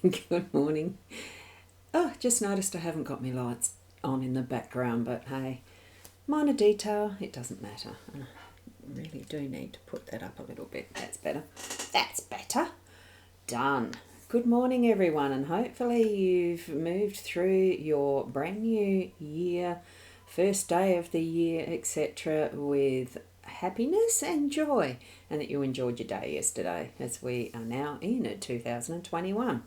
Good morning. Oh, just noticed I haven't got my lights on in the background, but hey, minor detail, it doesn't matter. I really do need to put that up a little bit. That's better. That's better. Done. Good morning, everyone, and hopefully you've moved through your brand new year, first day of the year, etc., with happiness and joy, and that you enjoyed your day yesterday, as we are now in 2021.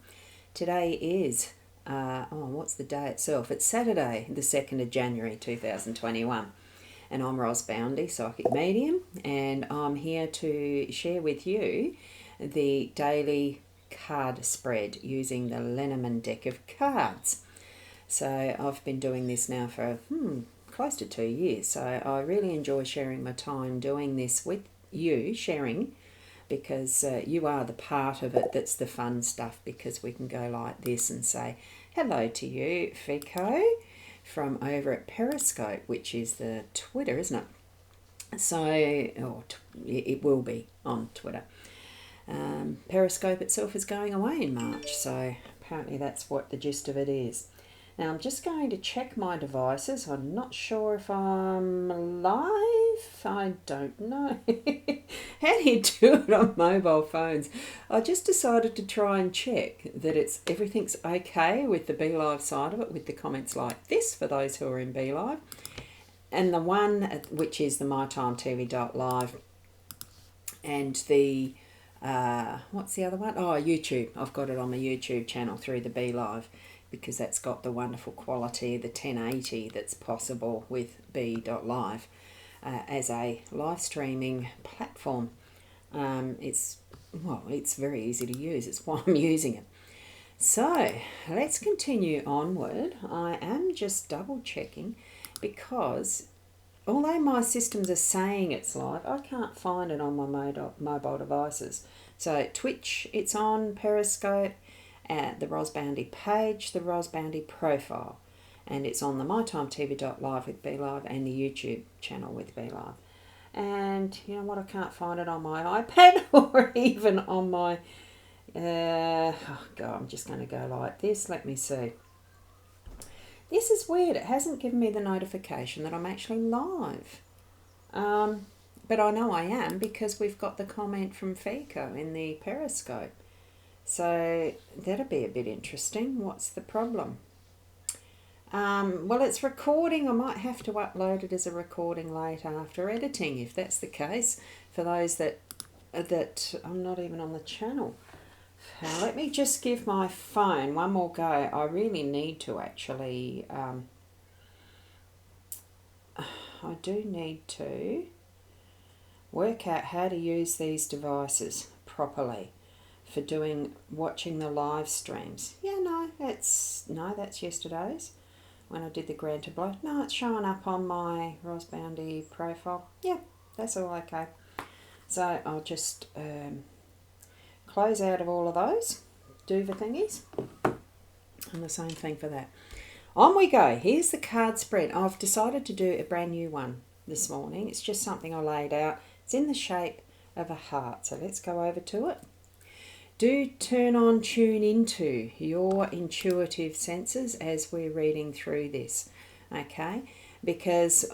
Today is, what's the day itself? It's Saturday, the 2nd of January 2021. And I'm Boundy, Psychic Medium, and I'm here to share with you the daily card spread using the Lenormand deck of cards. So I've been doing this now for close to 2 years, so I really enjoy sharing my time doing this with you, sharing, because you are the part of it that's the fun stuff, because we can go like this and say hello to you, Fico, from over at Periscope, which is the Twitter, isn't it? So, it will be on Twitter. Periscope itself is going away in March, so apparently that's what the gist of it is. Now I'm just going to check my devices. I'm not sure if I'm live. I don't know. How do you do it on mobile phones? I just decided to try and check that everything's okay with the Be Live side of it, with the comments like this for those who are in Be Live. And the one which is the mytimetv.live, and the what's the other one? Oh, YouTube. I've got it on my YouTube channel through the Be Live, because that's got the wonderful quality, the 1080 that's possible with Be.live as a live streaming platform. It's very easy to use. It's why I'm using it. So let's continue onward. I am just double checking, because although my systems are saying it's live, I can't find it on my mobile devices. So Twitch, it's on, Periscope, the Boundy page, the Boundy profile, and it's on the mytimetv.live with Be Live and the YouTube channel with Be Live. And you know what? I can't find it on my iPad or even on my. I'm just going to go like this. Let me see. This is weird. It hasn't given me the notification that I'm actually live. But I know I am, because we've got the comment from Fico in the Periscope. So that'll be a bit interesting. What's the problem? Well, it's recording. I might have to upload it as a recording later after editing, if that's the case, for those that I'm not even on the channel. Let me just give my phone one more go. I really need to actually, I do need to work out how to use these devices properly for watching the live streams. Yeah, no, that's yesterday's when I did the Grand Blow. No, it's showing up on my Boundy profile. Yeah, that's all okay. So I'll just close out of all of those, do the thingies, and the same thing for that. On we go. Here's the card spread. I've decided to do a brand new one this morning. It's just something I laid out. It's in the shape of a heart. So let's go over to it. Do tune into your intuitive senses as we're reading through this, okay? Because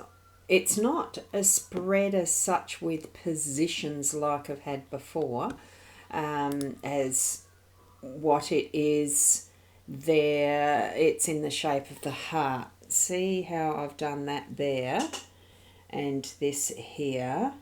it's not a spread as such with positions like I've had before, as what it is there. It's in the shape of the heart. See how I've done that there, and this here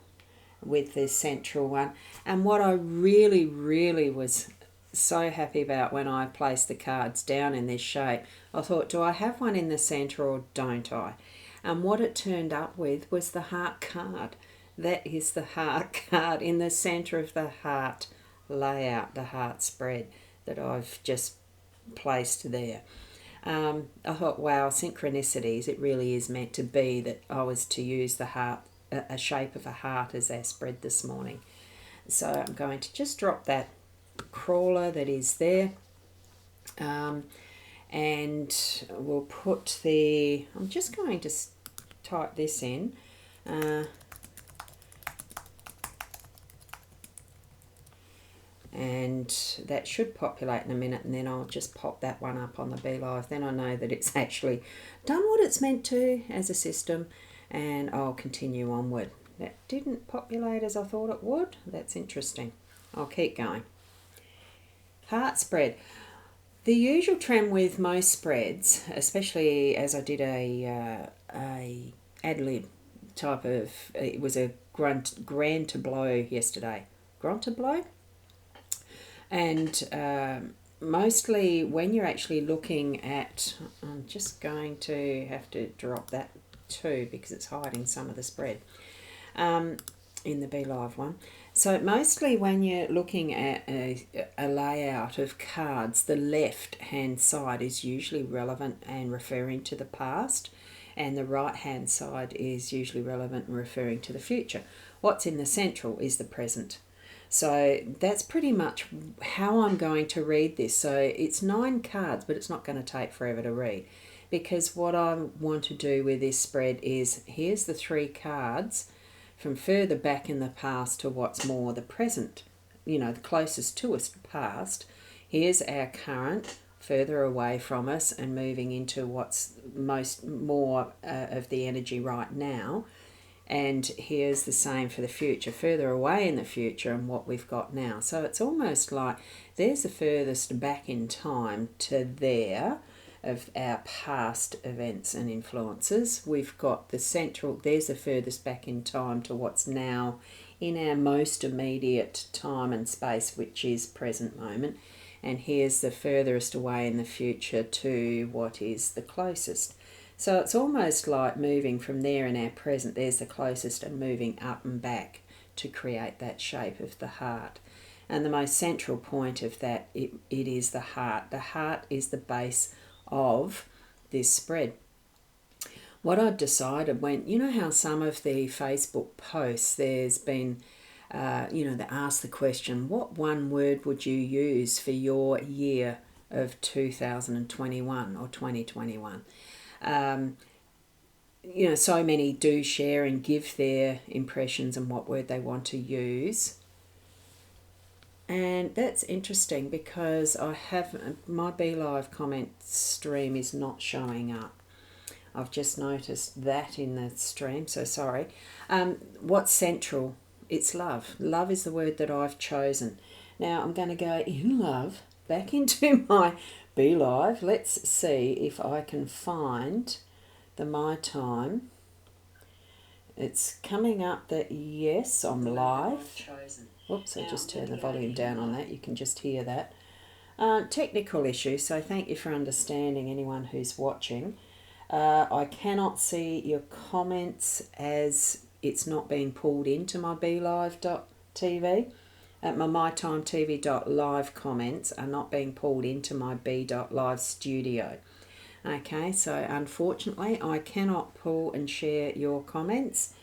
with the central one. And what I really, really was so happy about when I placed the cards down in this shape, I thought, do I have one in the centre or don't I? And what it turned up with was the heart card. That is the heart card in the centre of the heart layout, the heart spread that I've just placed there. I thought, wow, synchronicities, it really is meant to be that I was to use the heart, a shape of a heart, as our spread this morning. So I'm going to just drop that crawler that is there, and we'll put I'm just going to type this in, and that should populate in a minute, and then I'll just pop that one up on the Be Live. Then I know that it's actually done what it's meant to as a system, and I'll continue onward. That didn't populate as I thought it would. That's interesting. I'll keep going. Heart spread. The usual trend with most spreads, especially as I did a ad lib type of, it was a grand tableau yesterday. Grand tableau? And mostly when you're actually looking at, I'm just going to have to drop that too because it's hiding some of the spread in the Be Live one. So mostly when you're looking at a layout of cards, the left hand side is usually relevant and referring to the past, and the right hand side is usually relevant and referring to the future. What's in the central is the present. So that's pretty much how I'm going to read this. So it's 9 cards, but it's not going to take forever to read, because what I want to do with this spread is, here's the 3 cards from further back in the past to what's more the present, the closest to us past. Here's our current, further away from us and moving into what's more of the energy right now. And here's the same for the future, further away in the future and what we've got now. So it's almost like there's the furthest back in time to there of our past events and influences. We've got the central, there's the furthest back in time to what's now in our most immediate time and space, which is present moment. And here's the furthest away in the future to what is the closest. So it's almost like moving from there in our present, there's the closest, and moving up and back to create that shape of the heart. And the most central point of that, it is the heart. The heart is the base of this spread. What I've decided, when, how some of the Facebook posts, there's been, they ask the question, what one word would you use for your year of 2021 or 2021? So many do share and give their impressions and what word they want to use. And that's interesting because my Be Live comment stream is not showing up. I've just noticed that in the stream, so sorry. What's central? It's love. Love is the word that I've chosen. Now I'm going to go in love back into my Be Live. Let's see if I can find the My Time. It's coming up that yes, I'm live. Whoops, I just turned the volume down on that. You can just hear that. Technical issue, so thank you for understanding, anyone who's watching. I cannot see your comments as it's not being pulled into my BeLive.tv. My mytimetv.live comments are not being pulled into my B.live studio. Okay, so unfortunately I cannot pull and share your comments.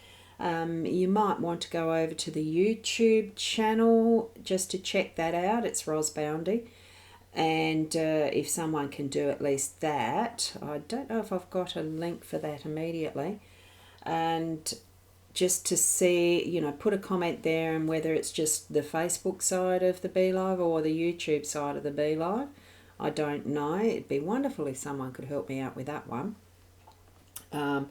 You might want to go over to the YouTube channel just to check that out. It's Boundy. And if someone can do at least that, I don't know if I've got a link for that immediately. And just to see, put a comment there, and whether it's just the Facebook side of the Be Live or the YouTube side of the Be Live, I don't know. It'd be wonderful if someone could help me out with that one. I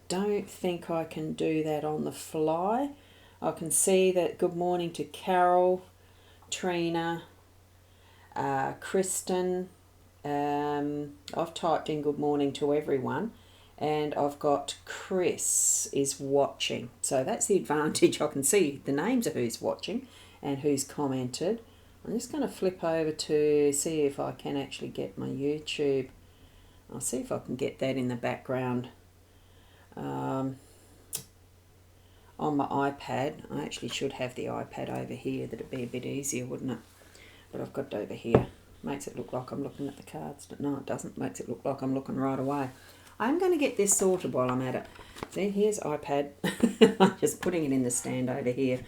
don't think I can do that on the fly. I can see that good morning to Carol, Trina, Kristen. I've typed in good morning to everyone, and I've got Chris is watching. So that's the advantage. I can see the names of who's watching and who's commented. I'm just going to flip over to see if I can actually get my YouTube. I'll see if I can get that in the background on my iPad. I actually should have the iPad over here. That'd be a bit easier, wouldn't it? But I've got it over here. Makes it look like I'm looking at the cards. But no, it doesn't. Makes it look like I'm looking right away. I'm going to get this sorted while I'm at it. See, here's iPad. I'm just putting it in the stand over here.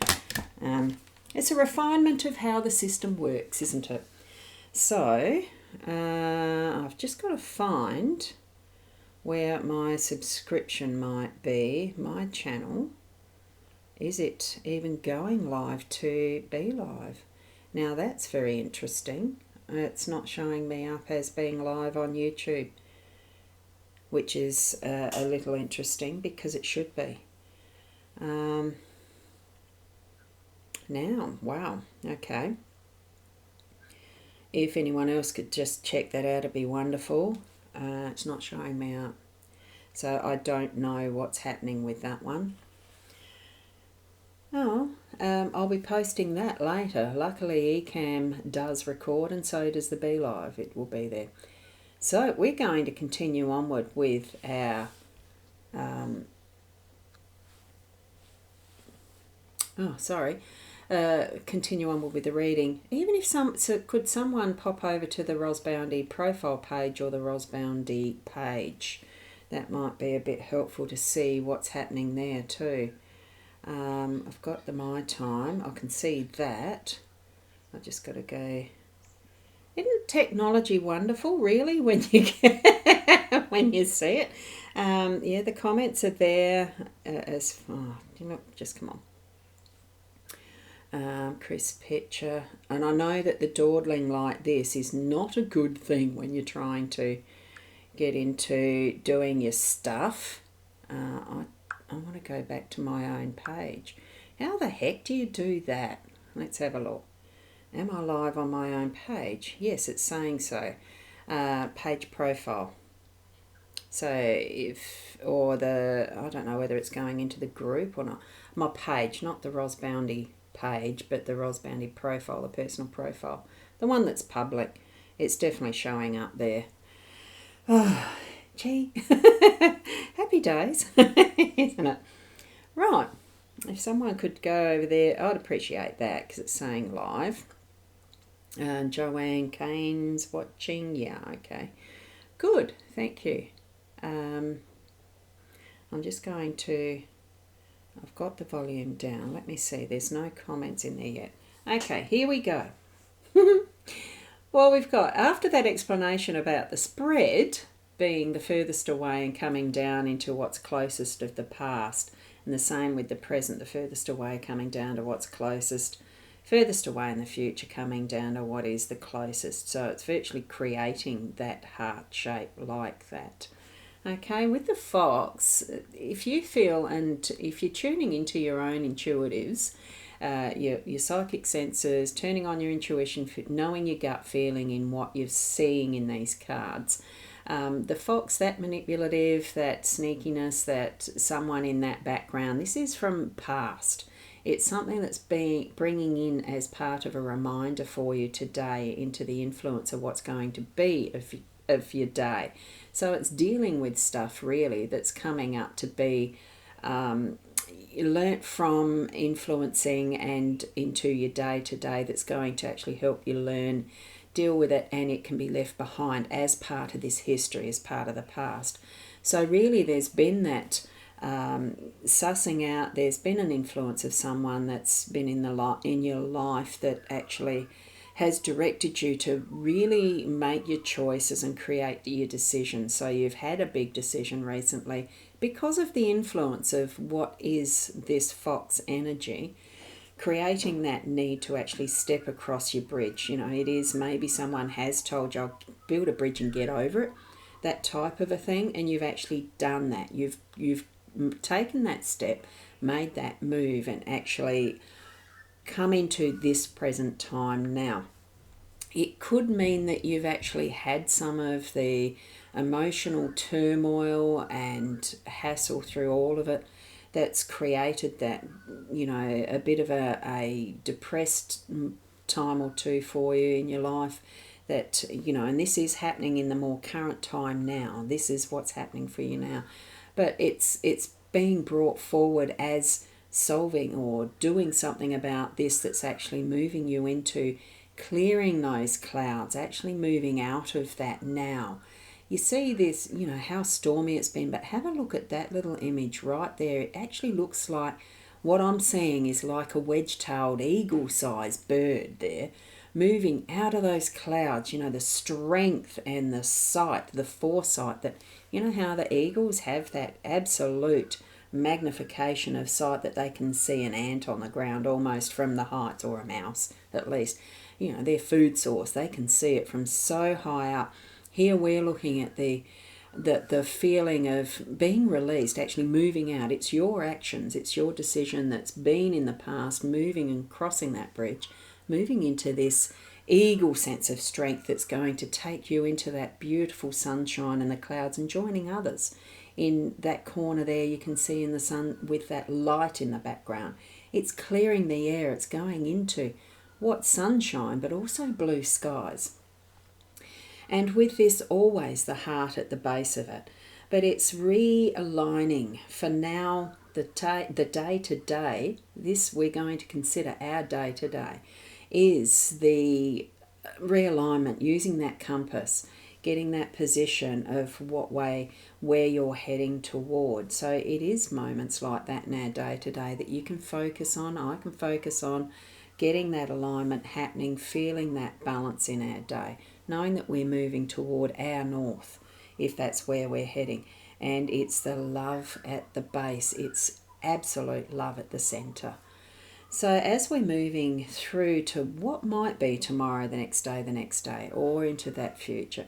It's a refinement of how the system works, isn't it? So, I've just got to find where my subscription might be, my channel. Is it even going live to Be Live? Now that's very interesting. It's not showing me up as being live on YouTube, which is a little interesting because it should be. Now, wow, okay. If anyone else could just check that out, it'd be wonderful. It's not showing me up. So I don't know what's happening with that one. Oh, I'll be posting that later. Luckily, Ecamm does record, and so does the Be Live. It will be there. So we're going to continue onward with our continue on with the reading. Even if could someone pop over to the Boundy profile page or the Boundy page? That might be a bit helpful to see what's happening there too. I've got the My Time. I can see that. I just got to go. Isn't technology wonderful, really, when you when you see it? Yeah, the comments are there. Just come on. Crisp picture. And I know that the dawdling like this is not a good thing when you're trying to get into doing your stuff. I want to go back to my own page. How the heck do you do that? Let's have a look. Am I live on my own page? Yes, it's saying so. Page profile. So I don't know whether it's going into the group or not. My page, not the Boundy page, but the Boundy profile, the personal profile. The one that's public. It's definitely showing up there. Oh, gee. Happy days, isn't it? Right. If someone could go over there, I'd appreciate that because it's saying live. Joanne Kane's watching. Yeah, okay. Good, thank you. I'm just going to... I've got the volume down. Let me see. There's no comments in there yet. Okay, here we go. Well, we've got, after that explanation about the spread being the furthest away and coming down into what's closest of the past, and the same with the present, the furthest away coming down to what's closest, furthest away in the future coming down to what is the closest. So it's virtually creating that heart shape like that. Okay, with the fox, if you feel, and if you're tuning into your own intuitives, your psychic senses, turning on your intuition, knowing your gut feeling in what you're seeing in these cards, the fox, that manipulative, that sneakiness, that someone in that background, this is from past. It's something that's bringing in as part of a reminder for you today into the influence of what's going to be of your day. So it's dealing with stuff really that's coming up to be learnt from, influencing, and into your day to day, that's going to actually help you learn, deal with it, and it can be left behind as part of this history, as part of the past. So really there's been that sussing out, there's been an influence of someone that's been in your life that actually has directed you to really make your choices and create your decisions. So you've had a big decision recently because of the influence of what is this fox energy, creating that need to actually step across your bridge. You know, it is maybe someone has told you, I'll build a bridge and get over it, that type of a thing, and you've actually done that. You've taken that step, made that move, and actually come into this present time now. It could mean that you've actually had some of the emotional turmoil and hassle through all of it that's created that, you know, a bit of a depressed time or two for you in your life, that, you know, and this is happening in the more current time now. This is what's happening for you now. But it's being brought forward as solving or doing something about this that's actually moving you into clearing those clouds, actually moving out of that now. You see this, you know, how stormy it's been, but have a look at that little image right there. It actually looks like, what I'm seeing is like a wedge-tailed eagle-sized bird there, moving out of those clouds. You know, the strength and the sight, the foresight that, you know how the eagles have that absolute magnification of sight that they can see an ant on the ground almost from the heights, or a mouse at least. You know, their food source, they can see it from so high up. Here we're looking at the feeling of being released, actually moving out. It's your actions, it's your decision that's been in the past, moving and crossing that bridge, moving into this eagle sense of strength that's going to take you into that beautiful sunshine and the clouds, and joining others. In that corner there, you can see in the sun with that light in the background. It's clearing the air, it's going into what sunshine, but also blue skies. And with this, always the heart at the base of it. But it's realigning for now, the day-to-day, this we're going to consider our day-to-day, is the realignment, using that compass, getting that position of what way, where you're heading toward. So it is moments like that in our day-to-day that you can focus on, I can focus on, getting that alignment happening, feeling that balance in our day, knowing that we're moving toward our north, if that's where we're heading. And it's the love at the base. It's absolute love at the centre. So as we're moving through to what might be tomorrow, the next day, or into that future,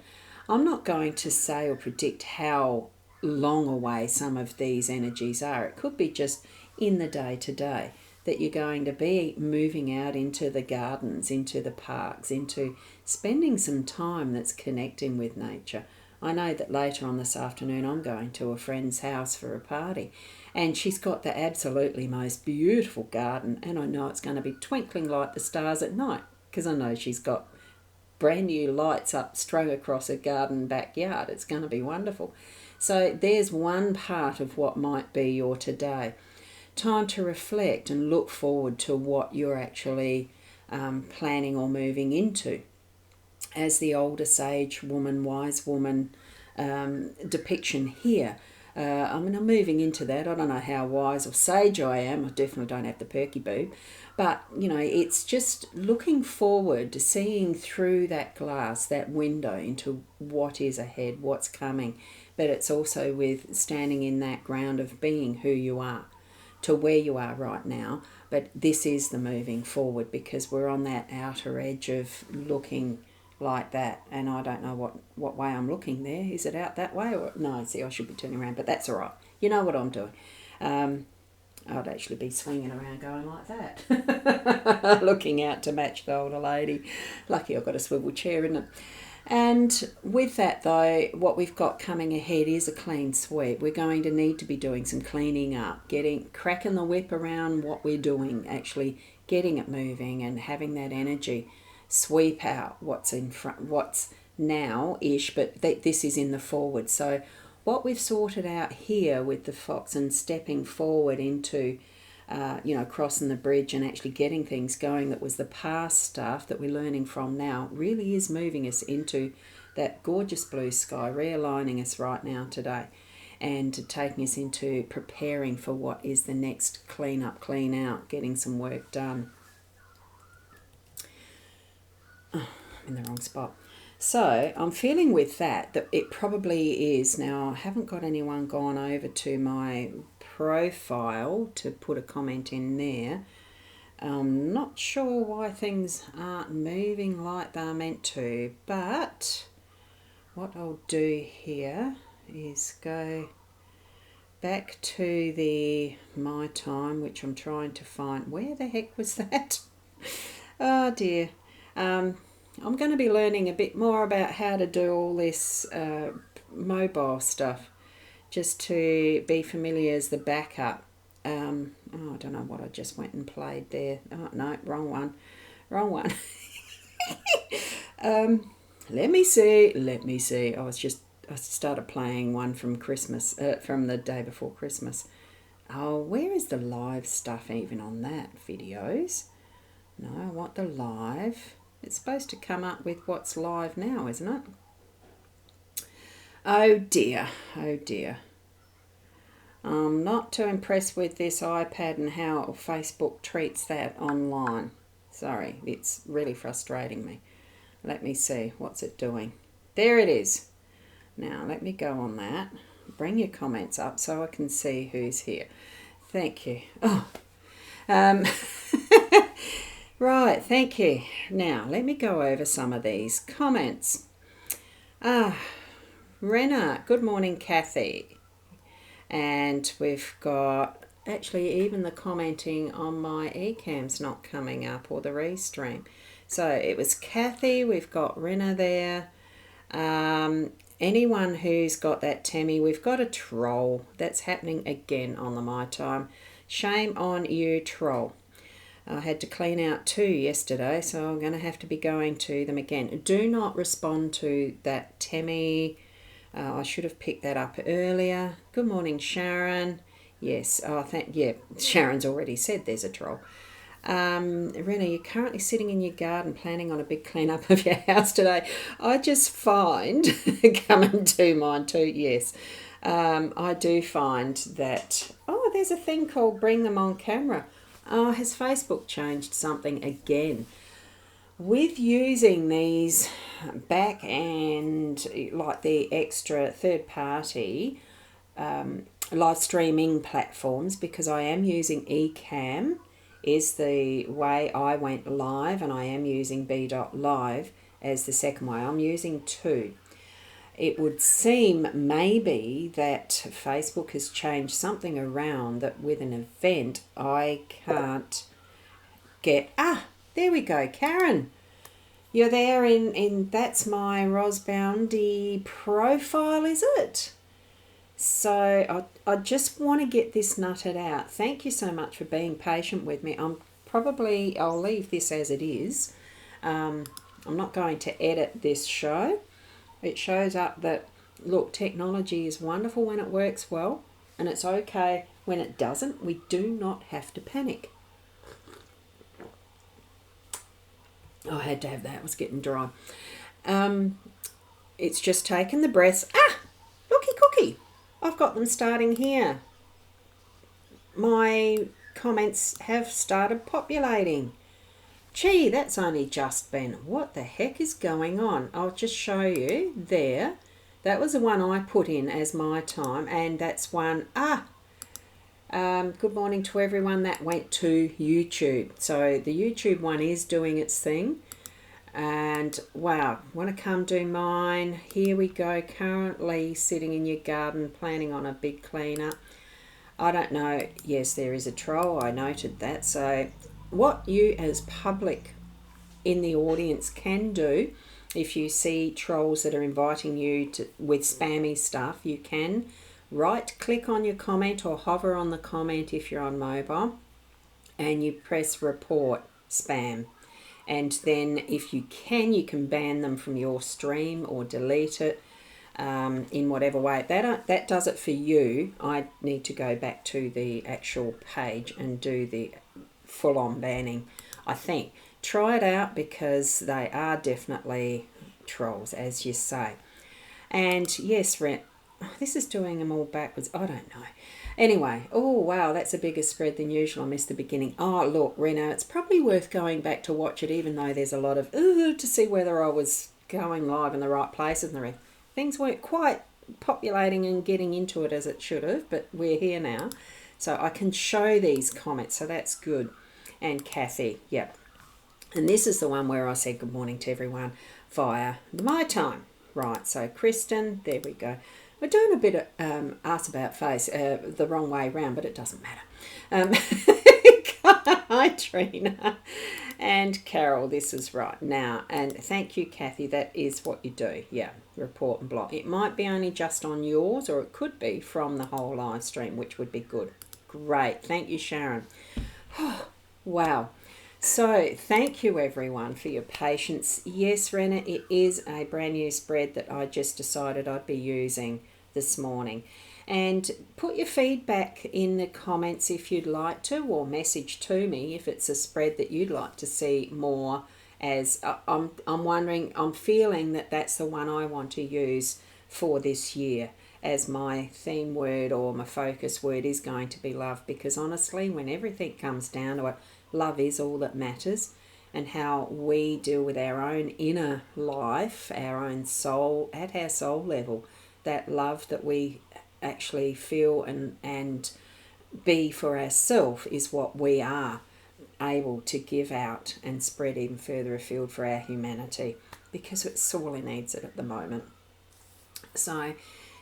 I'm not going to say or predict how long away some of these energies are. It could be just in the day-to-day that you're going to be moving out into the gardens, into the parks, into spending some time that's connecting with nature. I know that later on this afternoon I'm going to a friend's house for a party, and she's got the absolutely most beautiful garden, and I know it's going to be twinkling like the stars at night, because I know she's got brand new lights up strung across her garden backyard. It's going to be wonderful. So there's one part of what might be your today. Time to reflect and look forward to what you're actually planning or moving into. As the older sage woman, wise woman depiction here, I'm moving into that. I don't know how wise or sage I am. I definitely don't have the perky boob. But, it's just looking forward to seeing through that glass, that window into what is ahead, what's coming. But it's also with standing in that ground of being who you are, to where you are right now. But this is the moving forward, because we're on that outer edge of looking like that, and I don't know what way I'm looking there. Is it out that way? Or no, see, I should be turning around, but that's all right. You know what I'm doing. I'd actually be swinging around going like that, looking out to match the older lady. Lucky I've got a swivel chair, isn't it? And with that, though, what we've got coming ahead is a clean sweep. We're going to need to be doing some cleaning up, cracking the whip around what we're doing, actually getting it moving and having that energy sweep out what's in front, what's now-ish, but this is in the forward. So what we've sorted out here with the fox and stepping forward into, crossing the bridge and actually getting things going, that was the past stuff that we're learning from now, really is moving us into that gorgeous blue sky, realigning us right now today, and taking us into preparing for what is the next clean up, clean out, getting some work done. Oh, I'm in the wrong spot. So I'm feeling with that it probably is. Now, I haven't got anyone gone over to my profile to put a comment in there. I'm not sure why things aren't moving like they're meant to, but what I'll do here is go back to the my time, which I'm trying to find. Where the heck was that? Oh dear. I'm going to be learning a bit more about how to do all this mobile stuff, just to be familiar as the backup. I don't know what I just went and played there. Oh, no, wrong one. Let me see. I started playing one from Christmas, from the day before Christmas. Oh, where is the live stuff even on that? Videos? No, I want the live. It's supposed to come up with what's live now, isn't it? Oh dear. I'm not too impressed with this iPad and how Facebook treats that online. Sorry, it's really frustrating me. Let me see, what's it doing? There it is. Now, let me go on that. bring your comments up so I can see who's here. Thank you. Right, thank you. Now, let me go over some of these comments. Rena, good morning, Kathy. And we've got, actually, even the commenting on my eCam's not coming up, or the restream. So it was Kathy, we've got Rena there. Anyone who's got that Tammy, we've got a troll. That's happening again on the My Time. Shame on you, troll. I had to clean out 2 yesterday, so I'm going to have to be going to them again. Do not respond to that Tammy. I should have picked that up earlier. Good morning, Sharon. Yes, Sharon's already said there's a troll. Rena, you're currently sitting in your garden planning on a big clean-up of your house today. I just find, coming to mine too, yes, I do find that, there's a thing called bring them on camera. Has Facebook changed something again? With using these back and like the extra third-party live streaming platforms, because I am using eCam is the way I went live, and I am using B.live as the second way. I'm using 2. It would seem maybe that Facebook has changed something around that with an event I can't get. There we go, Karen. You're there in that's my Boundy profile, is it? So I just want to get this nutted out. Thank you so much for being patient with me. I'll leave this as it is. I'm not going to edit this show. It shows up that, look, technology is wonderful when it works well, and it's okay when it doesn't. We do not have to panic. I had to have that. It was getting dry. It's just taken the breaths. Looky cookie. I've got them starting here. My comments have started populating. Gee, that's only just been. What the heck is going on? I'll just show you there. That was the one I put in as my time, and that's one. Good morning to everyone. That went to YouTube. So the YouTube one is doing its thing. And wow, want to come do mine? Here we go. Currently sitting in your garden, planning on a big cleanup. I don't know. Yes, there is a troll. I noted that. So what you as public in the audience can do, if you see trolls that are inviting you with spammy stuff, you can right click on your comment or hover on the comment if you're on mobile, and you press report spam. And then if you can ban them from your stream or delete it in whatever way. That does it for you. I need to go back to the actual page and do the full-on banning, I think. Try it out, because they are definitely trolls, as you say. And yes, this is doing them all backwards. I don't know. Anyway, oh wow, that's a bigger spread than usual. I missed the beginning. Oh look, Rena, it's probably worth going back to watch it, even though there's a lot of to see whether I was going live in the right places and the rest. Things weren't quite populating and getting into it as it should have, but we're here now, so I can show these comments, so that's good. And Kathy, yep. And this is the one where I said good morning to everyone via the My Time. Right, so Kristen, there we go. We're doing a bit of ask about face the wrong way round, but it doesn't matter. Hi, Trina. And Carol, this is right now. And thank you, Kathy. That is what you do. Yeah, report and block. It might be only just on yours, or it could be from the whole live stream, which would be good. Great. Thank you, Sharon. Wow. So thank you everyone for your patience. Yes, Rena, it is a brand new spread that I just decided I'd be using this morning. And put your feedback in the comments if you'd like to, or message to me if it's a spread that you'd like to see more. As I'm wondering, I'm feeling that that's the one I want to use for this year as my theme word, or my focus word is going to be love, because honestly, when everything comes down to it, love is all that matters. And how we deal with our own inner life, our own soul, at our soul level, that love that we actually feel and be for ourselves is what we are able to give out and spread even further afield for our humanity, because it sorely needs it at the moment. So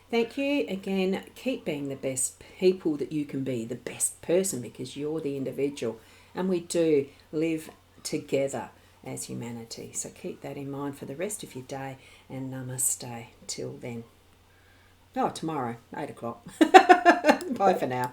thank you again. Keep being the best people that you can be, the best person, because you're the individual and we do live together as humanity. So keep that in mind for the rest of your day, and namaste till then. Oh, tomorrow, 8 o'clock. Bye for now.